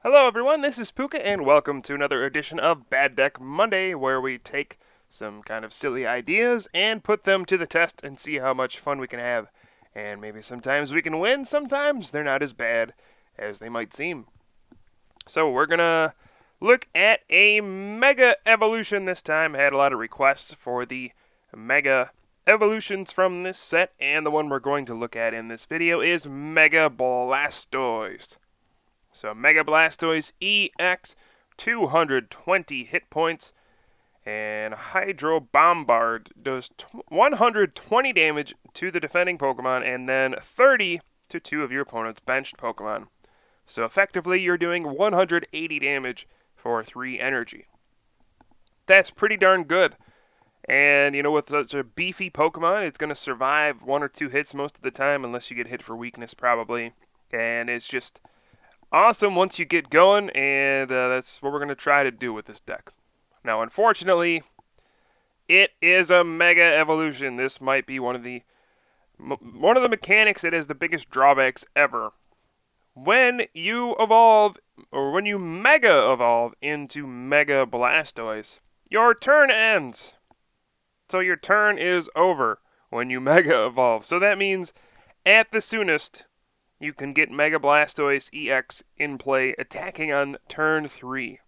Hello everyone, this is Pooka and welcome to another edition of Bad Deck Monday where we take some kind of silly ideas and put them to the test and see how much fun we can have. And maybe sometimes we can win, sometimes they're not as bad as they might seem. So we're gonna look at a Mega Evolution this time. I had a lot of requests for the Mega Evolutions from this set, and the one we're going to look at in this video is Mega Blastoise. So Mega Blastoise EX, 220 hit points, and Hydro Bombard does 120 damage to the defending Pokemon, and then 30 to two of your opponent's benched Pokemon. So effectively, you're doing 180 damage for 3 energy. That's pretty darn good. And, you know, with such a beefy Pokemon, it's going to survive 1 or 2 hits most of the time, unless you get hit for weakness, probably. And it's just awesome once you get going, and that's what we're going to try to do with this deck. Now, unfortunately, it is a Mega Evolution. This might be one of the mechanics that has the biggest drawbacks ever. When you evolve, or when you Mega Evolve into Mega Blastoise, your turn ends. So your turn is over when you Mega Evolve. So that means, at the soonest, you can get Mega Blastoise EX in play attacking on turn 3.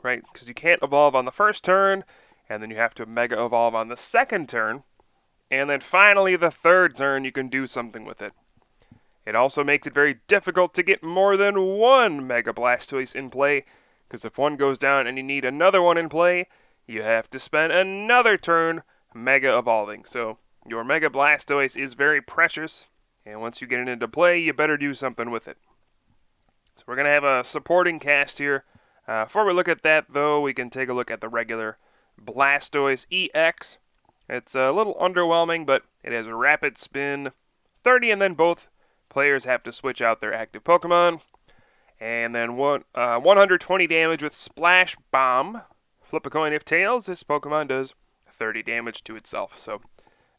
Right? Because you can't evolve on the first turn, and then you have to Mega Evolve on the second turn, and then finally the third turn you can do something with it. It also makes it very difficult to get more than one Mega Blastoise in play, because if one goes down and you need another one in play, you have to spend another turn Mega Evolving. So your Mega Blastoise is very precious, and once you get it into play, you better do something with it. So we're going to have a supporting cast here. Before we look at that, though, we can take a look at the regular Blastoise EX. It's a little underwhelming, but it has a rapid spin, 30, and then both players have to switch out their active Pokemon. And then 120 damage with Splash Bomb. Flip a coin if tails. This Pokemon does 30 damage to itself. So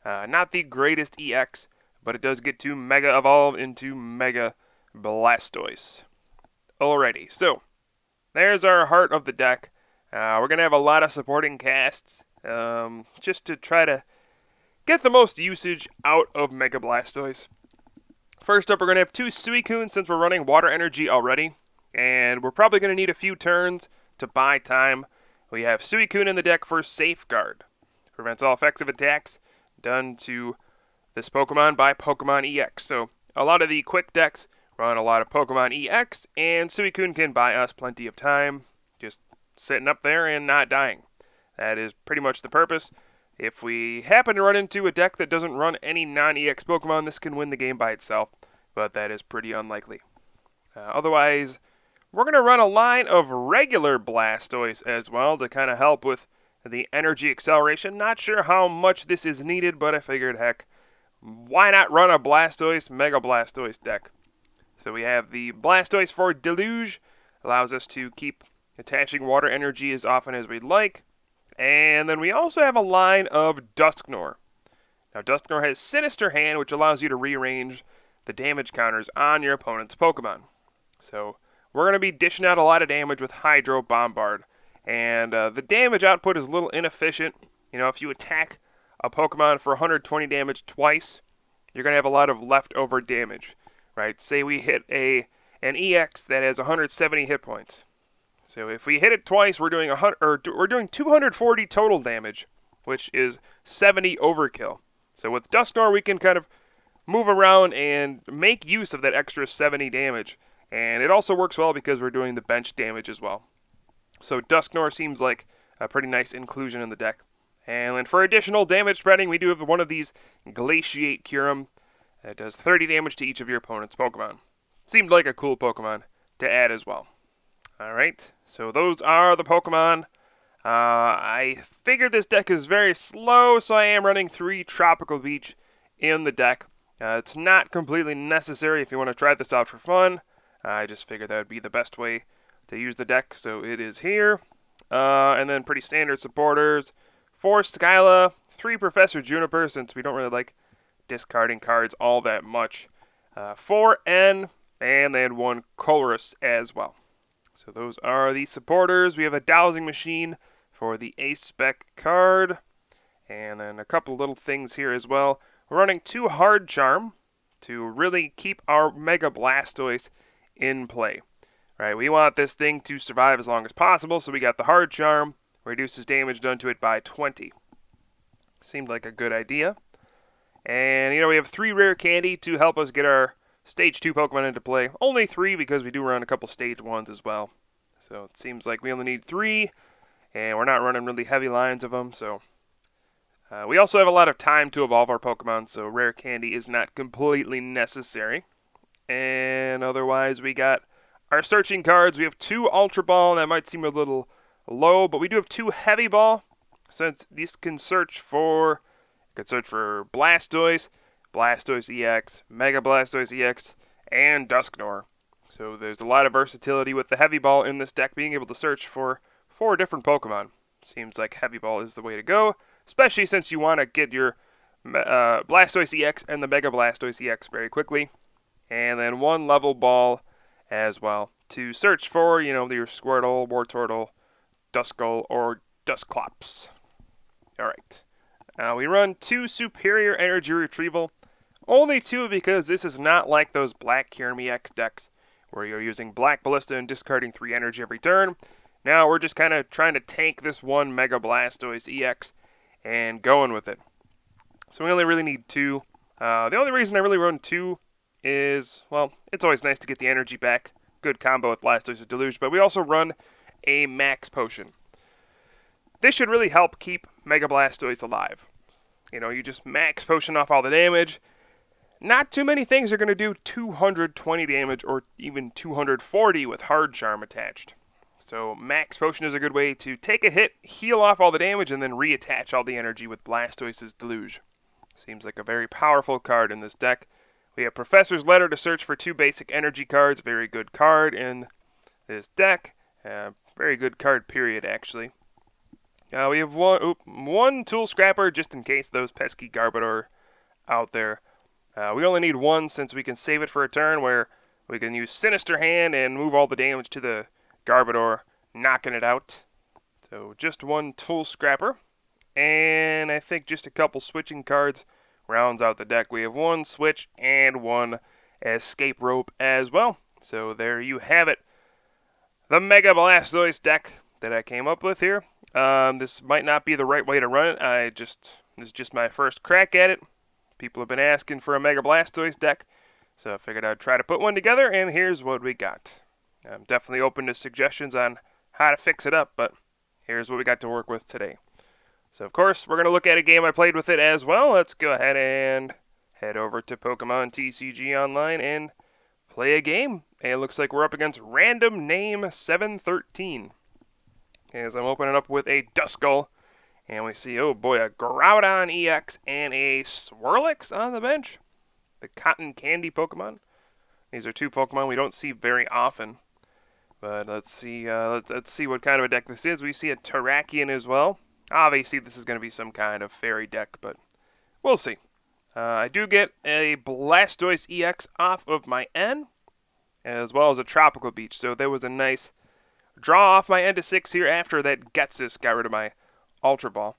not the greatest EX, but it does get to Mega Evolve into Mega Blastoise. Alrighty, so there's our heart of the deck. We're going to have a lot of supporting casts just to try to get the most usage out of Mega Blastoise. First up, we're going to have 2 Suicune since we're running Water Energy already, and we're probably going to need a few turns to buy time. We have Suicune in the deck for Safeguard. Prevents all effective attacks done to this Pokemon by Pokemon EX. So a lot of the quick decks run a lot of Pokemon EX, and Suicune can buy us plenty of time, just sitting up there and not dying. That is pretty much the purpose. If we happen to run into a deck that doesn't run any non-EX Pokemon, this can win the game by itself, but that is pretty unlikely. Otherwise, we're going to run a line of regular Blastoise as well to kind of help with the energy acceleration. Not sure how much this is needed, but I figured, heck, why not run a Blastoise Mega Blastoise deck? So we have the Blastoise for Deluge, allows us to keep attaching water energy as often as we'd like. And then we also have a line of Dusknoir. Now Dusknoir has Sinister Hand, which allows you to rearrange the damage counters on your opponent's Pokemon. So we're going to be dishing out a lot of damage with Hydro Bombard. And the damage output is a little inefficient. You know, if you attack a Pokemon for 120 damage twice, you're going to have a lot of leftover damage, right? Say we hit an EX that has 170 hit points. So if we hit it twice, we're doing 240 total damage, which is 70 overkill. So with Dusknoir, we can kind of move around and make use of that extra 70 damage. And it also works well because we're doing the bench damage as well. So Dusknoir seems like a pretty nice inclusion in the deck. And then for additional damage spreading, we do have one of these Glaciate Kyurem. It does 30 damage to each of your opponent's Pokemon. Seemed like a cool Pokemon to add as well. Alright, so those are the Pokemon. I figured this deck is very slow, so I am running 3 Tropical Beach in the deck. It's not completely necessary if you want to try this out for fun. I just figured that would be the best way to use the deck, so it is here. And then pretty standard supporters. 4 Skyla, 3 Professor Juniper, since we don't really like discarding cards all that much. 4 N, and then 1 Colress as well. So those are the supporters. We have a dowsing machine for the A-Spec card. And then a couple little things here as well. We're running 2 Hard Charm to really keep our Mega Blastoise in play. Right, we want this thing to survive as long as possible, so we got the Hard Charm. Reduces damage done to it by 20. Seemed like a good idea. And, we have 3 Rare Candy to help us get our Stage 2 Pokemon into play. Only 3 because we do run a couple Stage 1s as well. So it seems like we only need 3, and we're not running really heavy lines of them, so... we also have a lot of time to evolve our Pokemon, so Rare Candy is not completely necessary. And otherwise, we got our searching cards. We have 2 Ultra Ball, and that might seem a little low, but we do have 2 Heavy Ball, since these can search for... Blastoise, Blastoise EX, Mega Blastoise EX, and Dusknoir. So there's a lot of versatility with the Heavy Ball in this deck, being able to search for 4 different Pokemon. Seems like Heavy Ball is the way to go, especially since you want to get your Blastoise EX and the Mega Blastoise EX very quickly. And then 1 Level Ball as well to search for, your Squirtle, Wartortle, Duskull, or Dusclops. Alright. We run 2 Superior Energy Retrieval. Only 2 because this is not like those Black Kyurem EX decks where you're using Black Ballista and discarding 3 energy every turn. Now we're just kind of trying to tank this 1 Mega Blastoise EX and going with it. So we only really need 2. The only reason I really run 2 is, well, it's always nice to get the energy back. Good combo with Blastoise's Deluge, but we also run a Max Potion. This should really help keep Mega Blastoise alive. You just Max Potion off all the damage. Not too many things are going to do 220 damage or even 240 with Hard Charm attached. So Max Potion is a good way to take a hit, heal off all the damage, and then reattach all the energy with Blastoise's Deluge. Seems like a very powerful card in this deck. We have Professor's Letter to search for 2 basic energy cards. Very good card in this deck. Very good card, period, actually. We have one Tool Scrapper, just in case those pesky Garbodor out there. We only need 1 since we can save it for a turn where we can use Sinister Hand and move all the damage to the Garbodor, knocking it out. So just 1 Tool Scrapper. And I think just a couple switching cards rounds out the deck. We have 1 Switch and 1 Escape Rope as well. So there you have it. The Mega Blastoise deck that I came up with here. This might not be the right way to run it. This is just my first crack at it. People have been asking for a Mega Blastoise deck, so I figured I'd try to put one together, and here's what we got. I'm definitely open to suggestions on how to fix it up, but here's what we got to work with today. So, of course, we're going to look at a game I played with it as well. Let's go ahead and head over to Pokémon TCG Online and play a game. And it looks like we're up against Random Name 713. As I'm opening up with a Duskull, and we see, oh boy, a Groudon EX and a Swirlix on the bench. The Cotton Candy Pokemon. These are 2 Pokemon we don't see very often. But let's see let's see what kind of a deck this is. We see a Terrakion as well. Obviously, this is going to be some kind of fairy deck, but we'll see. I do get a Blastoise EX off of my N, as well as a Tropical Beach. So there was a nice draw off my end of 6 here after that Getsis got rid of my Ultra Ball.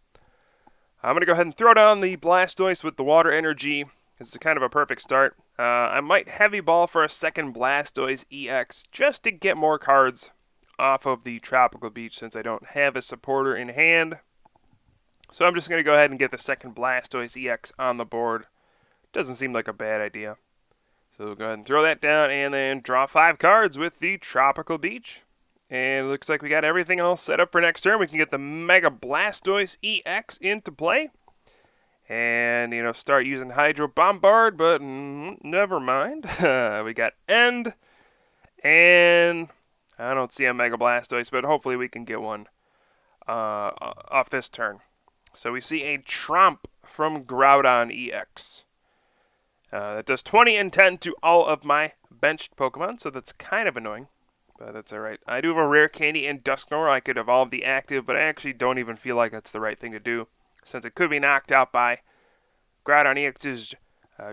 I'm going to go ahead and throw down the Blastoise with the Water Energy. This is kind of a perfect start. I might Heavy Ball for a second Blastoise EX just to get more cards off of the Tropical Beach since I don't have a supporter in hand. So I'm just going to go ahead and get the second Blastoise EX on the board. Doesn't seem like a bad idea. So we'll go ahead and throw that down and then draw 5 cards with the Tropical Beach. And it looks like we got everything all set up for next turn. We can get the Mega Blastoise EX into play. And, start using Hydro Bombard, but never mind. We got End. And I don't see a Mega Blastoise, but hopefully we can get one off this turn. So we see a Tromp from Groudon EX. That does 20 and 10 to all of my benched Pokemon, so that's kind of annoying. But that's alright. I do have a Rare Candy and Dusknoir. I could evolve the active, but I actually don't even feel like that's the right thing to do, since it could be knocked out by Groudon EX's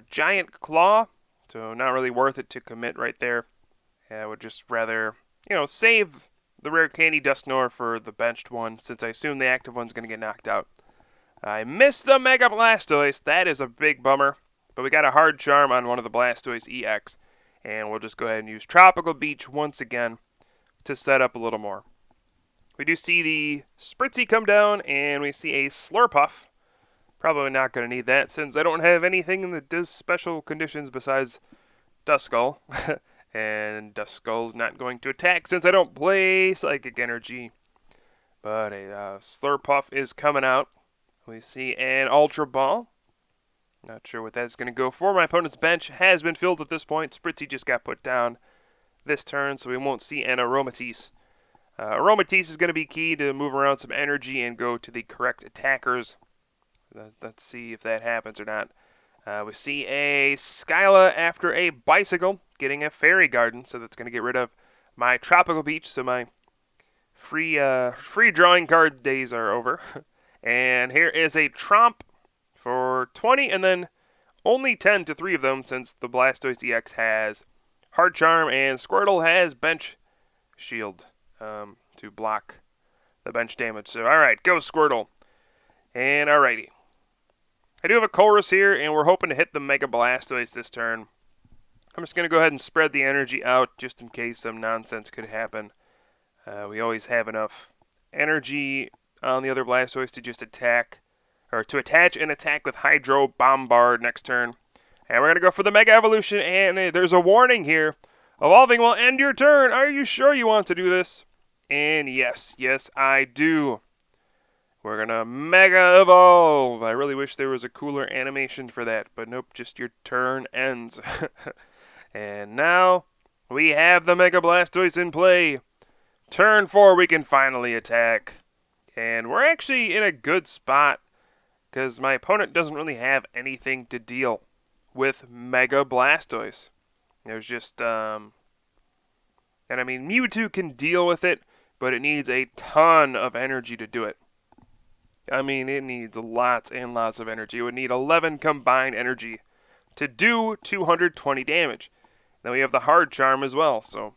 Giant Claw. So not really worth it to commit right there. I would just rather save the rare candy Dusknoir for the benched one, since I assume the active one's going to get knocked out. I missed the Mega Blastoise. That is a big bummer. But we got a hard charm on one of the Blastoise EX. And we'll just go ahead and use Tropical Beach once again to set up a little more. We do see the Spritzy come down, and we see a Slurpuff. Probably not going to need that, since I don't have anything that does special conditions besides Duskull. And Duskull's not going to attack since I don't play Psychic Energy. But a Slurpuff is coming out. We see an Ultra Ball. Not sure what that's going to go for. My opponent's bench has been filled at this point. Spritzy just got put down this turn, so we won't see an Aromatisse. Aromatisse is going to be key to move around some energy and go to the correct attackers. Let's see if that happens or not. We see a Skyla after a Bicycle, getting a Fairy Garden, so that's going to get rid of my Tropical Beach, so my free drawing card days are over. And here is a Tromp for 20, and then only 10 to 3 of them, since the Blastoise EX has Hard Charm, and Squirtle has Bench Shield to block the bench damage. So, alright, go Squirtle. And alrighty. I do have a Colress here, and we're hoping to hit the Mega Blastoise this turn. I'm just going to go ahead and spread the energy out, just in case some nonsense could happen. We always have enough energy on the other Blastoise to just attack, or to attach and attack with Hydro Bombard next turn. And we're going to go for the Mega Evolution, and there's a warning here. Evolving will end your turn. Are you sure you want to do this? And yes, I do. We're going to Mega Evolve. I really wish there was a cooler animation for that, but nope, just your turn ends. And now we have the Mega Blastoise in play. Turn 4, we can finally attack. And we're actually in a good spot, because my opponent doesn't really have anything to deal with Mega Blastoise. There's just, and I mean, Mewtwo can deal with it, but it needs a ton of energy to do it. I mean, it needs lots and lots of energy. It would need 11 combined energy to do 220 damage. Then we have the Hard Charm as well, so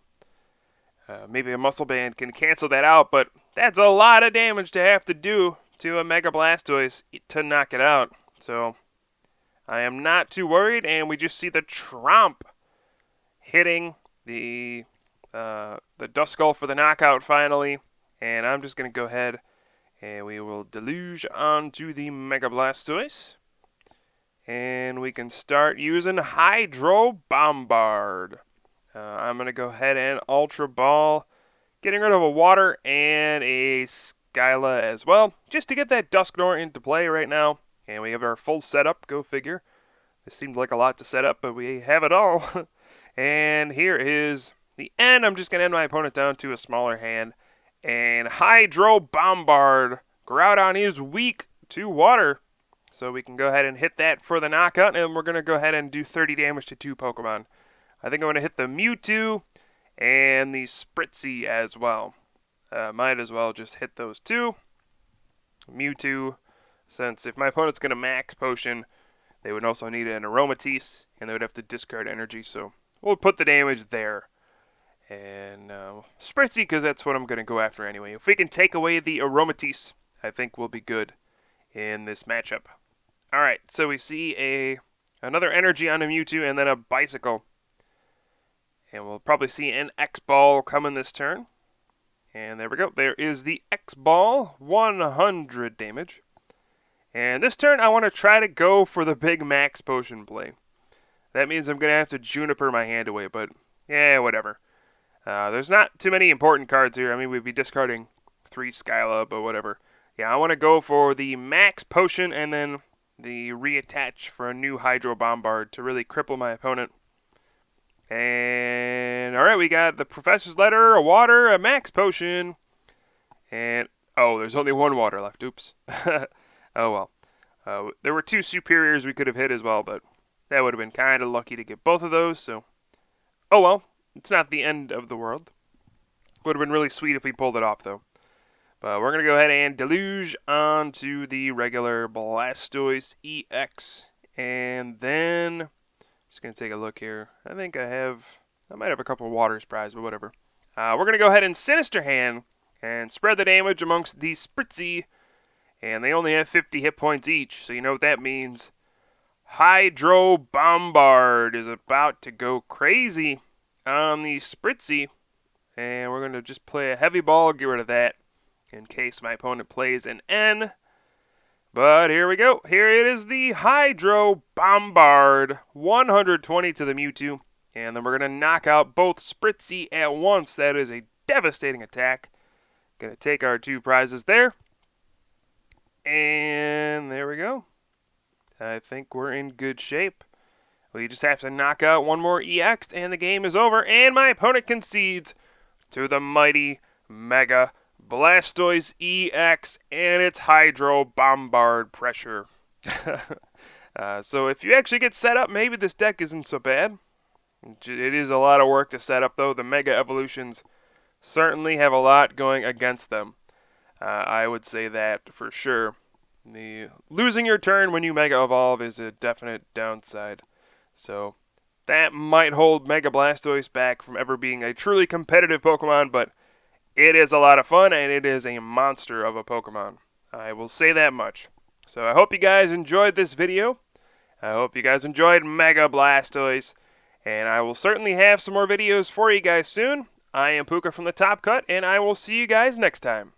maybe a Muscle Band can cancel that out, but that's a lot of damage to have to do to a Mega Blastoise to knock it out. So I am not too worried, and we just see the Tromp hitting the Duskull for the knockout finally. And I'm just going to go ahead and we will deluge onto the Mega Blastoise. And we can start using Hydro Bombard. I'm going to go ahead and Ultra Ball, getting rid of a Water and a Skyla as well, just to get that Dusknoir into play right now. And we have our full setup, go figure. This seemed like a lot to set up, but we have it all. And here is the end. I'm just going to end my opponent down to a smaller hand. And Hydro Bombard. Groudon is weak to Water, so we can go ahead and hit that for the knockout, and we're going to go ahead and do 30 damage to 2 Pokemon. I think I'm going to hit the Mewtwo and the Spritzy as well. Might as well just hit those two. Mewtwo, since if my opponent's going to max Potion, they would also need an Aromatisse, and they would have to discard energy, so we'll put the damage there. And Spritzy, because that's what I'm going to go after anyway. If we can take away the Aromatisse, I think we'll be good in this matchup. Alright, so we see another energy on a Mewtwo and then a Bicycle. And we'll probably see an X-Ball coming this turn. And there we go. There is the X-Ball, 100 damage. And this turn I want to try to go for the big max Potion play. That means I'm going to have to Juniper my hand away, but yeah, whatever. There's not too many important cards here. I mean, we'd be discarding 3 Skyla, but whatever. Yeah, I want to go for the Max Potion and then the reattach for a new Hydro Bombard to really cripple my opponent. And, alright, we got the Professor's Letter, a Water, a Max Potion, and, oh, there's only 1 Water left. Oops. Oh, well. There were 2 Superiors we could have hit as well, but that would have been kind of lucky to get both of those, so, oh, well. It's not the end of the world. Would have been really sweet if we pulled it off, though. But we're going to go ahead and deluge onto the regular Blastoise EX. And then, just going to take a look here. I think I might have a couple of Waters prized, but whatever. We're going to go ahead and Sinister Hand and spread the damage amongst the Spritzy. And they only have 50 hit points each, so you know what that means. Hydro Bombard is about to go crazy on the Spritzy. And we're going to just play a heavy ball, get rid of that, in case my opponent plays an N. But here we go. Here it is, the Hydro Bombard. 120 to the Mewtwo. And then we're going to knock out both Spritzy at once. That is a devastating attack. Going to take our 2 prizes there. And there we go. I think we're in good shape. We just have to knock out 1 more EX and the game is over. And my opponent concedes to the mighty Mega Blastoise EX and its Hydro Bombard pressure. So if you actually get set up, maybe this deck isn't so bad. It is a lot of work to set up, though. The Mega Evolutions certainly have a lot going against them. I would say that for sure. Losing your turn when you Mega Evolve is a definite downside. So that might hold Mega Blastoise back from ever being a truly competitive Pokemon, but it is a lot of fun, and it is a monster of a Pokemon. I will say that much. So I hope you guys enjoyed this video. I hope you guys enjoyed Mega Blastoise. And I will certainly have some more videos for you guys soon. I am Pooka from the Top Cut, and I will see you guys next time.